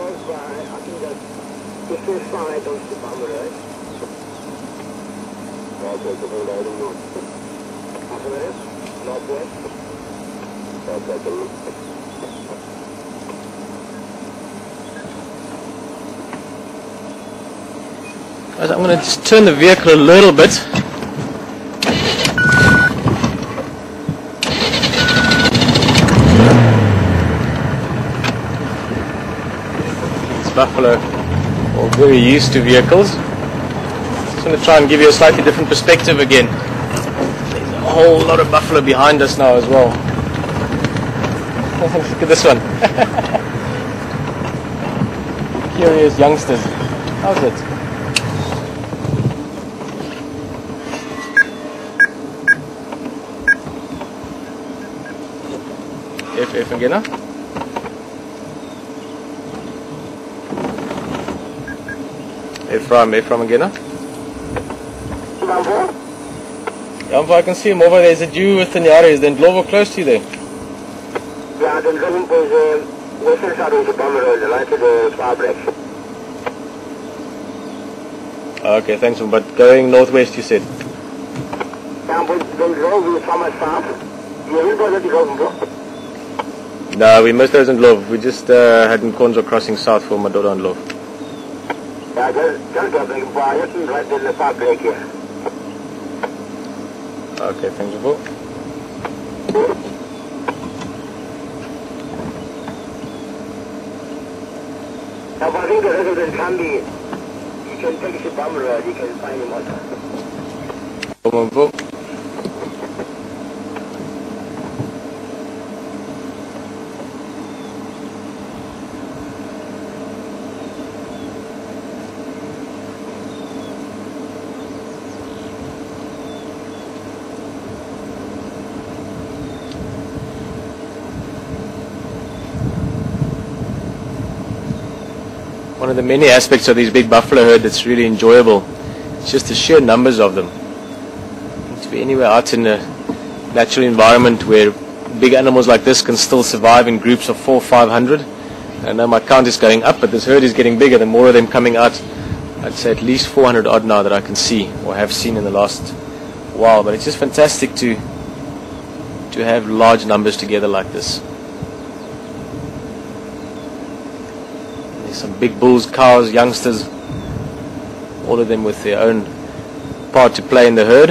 close by. I think that just this side of the bomber, right? I'll take the whole item north. Half a minute? Northwest? I'll take the loop. I'm going to just turn the vehicle a little bit. This buffalo are very used to vehicles. Just going to try and give you a slightly different perspective again. There's a whole lot of buffalo behind us now as well. Look at this one. Curious youngsters. How's it? F again now. F from again now. Yeah, I can see him over there. Is it you with the Nyara? Is the Ndlovu close to you there? Yeah, the Ndlovu was western side of the bomber road, the light of the far break. Okay, thanks. But going northwest, you said? Yeah, but the Ndlovu is from a farm. You heard about the Ndlovu? No, we missed those in Ndlovu. We just had Nkonzo crossing south for Madoda and Ndlovu. Yeah, just dropping by. Just right in the far break here. Okay, thanks for. Now, I think the resident can be. You can take the bomber road. You can find him also. One of the many aspects of these big buffalo herd that's really enjoyable, it's just the sheer numbers of them. To be anywhere out in a natural environment where big animals like this can still survive in groups of 400 or 500. I know my count is going up, but this herd is getting bigger. The more of them coming out, I'd say at least 400 odd now that I can see or have seen in the last while. But it's just fantastic to have large numbers together like this. Some big bulls, cows, youngsters, all of them with their own part to play in the herd.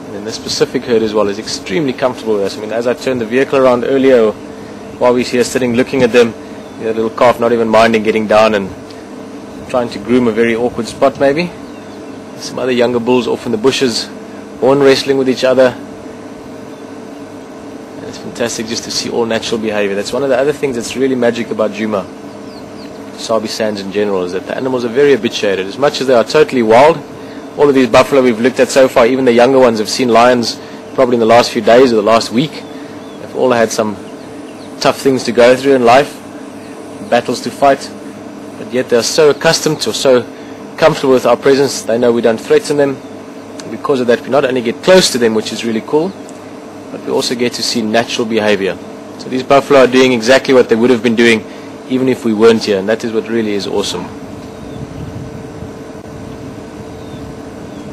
And then this Pacific herd as well is extremely comfortable with us. I mean, as I turned the vehicle around earlier, while we were here sitting looking at them, the little calf not even minding getting down and trying to groom a very awkward spot maybe. Some other younger bulls off in the bushes, horn wrestling with each other. It's fantastic just to see all natural behavior. That's one of the other things that's really magic about Djuma, Sabi Sands in general, is that the animals are very habituated. As much as they are totally wild, all of these buffalo we've looked at so far, even the younger ones have seen lions probably in the last few days or the last week. They've all had some tough things to go through in life, battles to fight, but yet they're so accustomed to, so comfortable with our presence, they know we don't threaten them. And because of that, we not only get close to them, which is really cool, but we also get to see natural behavior. So these buffalo are doing exactly what they would have been doing even if we weren't here, and that is what really is awesome.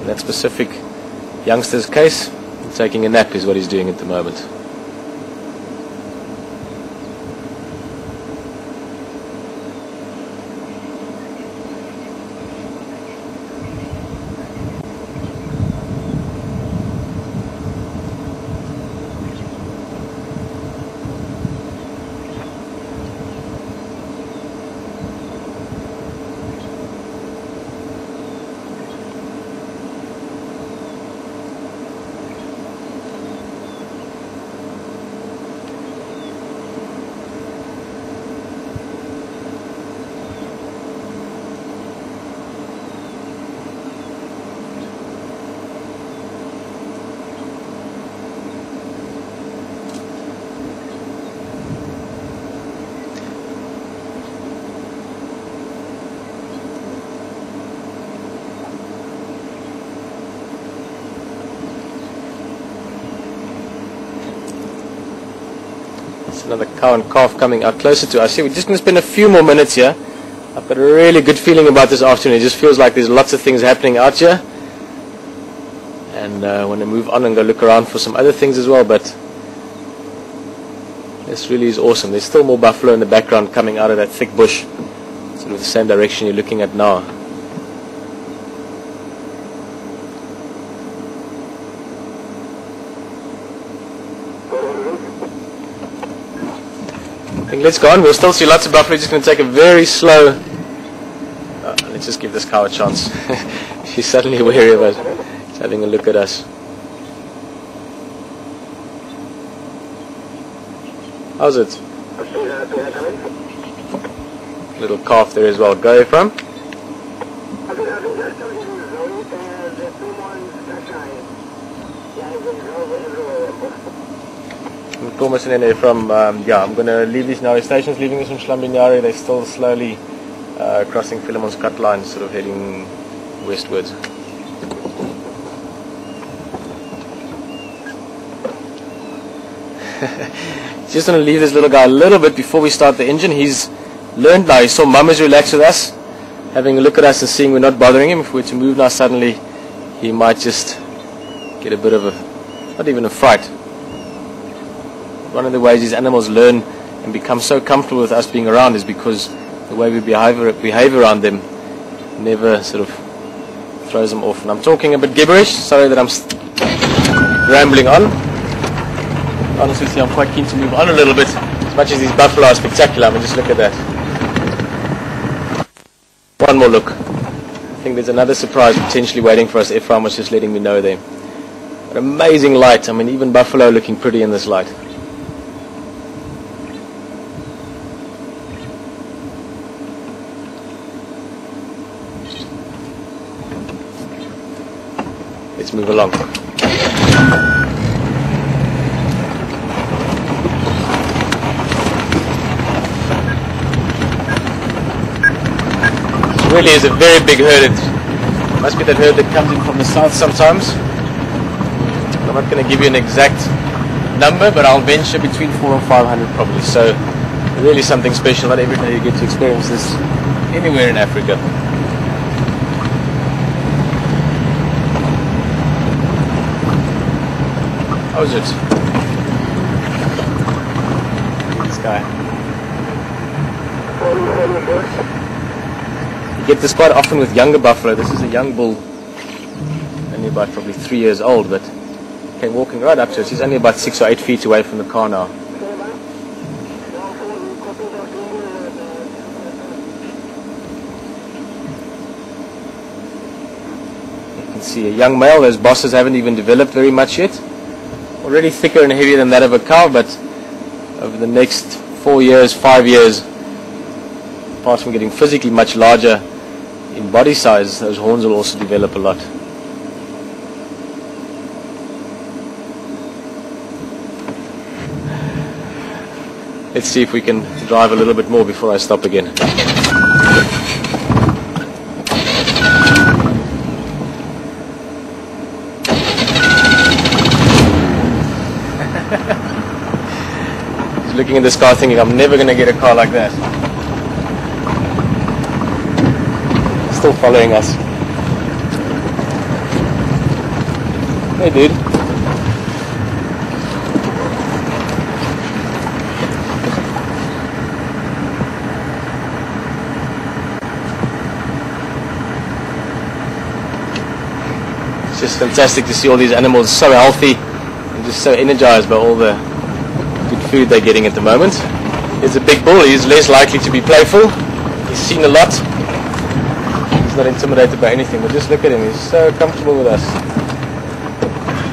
In that specific youngster's case, taking a nap is what he's doing at the moment. Another cow and calf coming out closer to us here. We're just going to spend a few more minutes here. I've got a really good feeling about this afternoon. It just feels like there's lots of things happening out here. And I want to move on and go look around for some other things as well. But this really is awesome. There's still more buffalo in the background coming out of that thick bush. Sort of the same direction you're looking at now. I think let's go on. We'll still see lots of buffalo. Just going to take a very slow... let's just give this cow a chance. She's suddenly wary of us. She's having a look at us. How's it? Little calf there as well. Go from? Almost in there from, yeah, I'm going to leave these Nari stations, leaving us from Shlambinari. They're still slowly crossing Philemon's cut line, sort of heading westwards. Just going to leave this little guy a little bit before we start the engine. He's learned now. He saw Mum is relaxed with us, having a look at us and seeing we're not bothering him. If we were to move now suddenly, he might just get a bit of a, not even a fright. One of the ways these animals learn and become so comfortable with us being around is because the way we behave around them never sort of throws them off. And I'm talking a bit gibberish. Sorry that I'm rambling on. Honestly, I'm quite keen to move on a little bit. As much as these buffalo are spectacular, I mean, just look at that. One more look. I think there's another surprise potentially waiting for us. Ephraim was just letting me know there. An amazing light. I mean, even buffalo looking pretty in this light. Let's move along. It really is a very big herd. It must be that herd that comes in from the south sometimes. I'm not going to give you an exact number, but I'll venture between 400 and 500 probably. So really something special. Not every day you get to experience this anywhere in Africa. How is it? This guy. You get this quite often with younger buffalo. This is a young bull, only about probably 3 years old, but came walking right up to us. He's only about 6 or 8 feet away from the car now. You can see a young male. Those bosses haven't even developed very much yet. Already thicker and heavier than that of a cow, but over the next 4 years, 5 years, apart from getting physically much larger in body size, those horns will also develop a lot. Let's see if we can drive a little bit more before I stop again. He's looking at this car thinking, I'm never going to get a car like that. Still following us. Hey dude. It's just fantastic to see all these animals so healthy and just so energized by all the good food they're getting at the moment. He's a big bull. He's less likely to be playful. He's seen a lot. He's not intimidated by anything, but just look at him. He's so comfortable with us.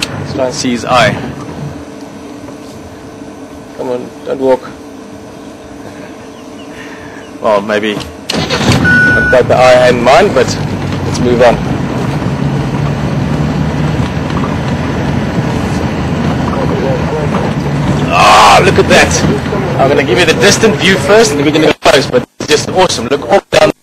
Let's try and see his eye. Come on, don't walk. Well, maybe not quite the eye and mind, but let's move on. Ah, look at that. I'm going to give you the distant view first, and then we're going to go close, but it's just awesome. Look all down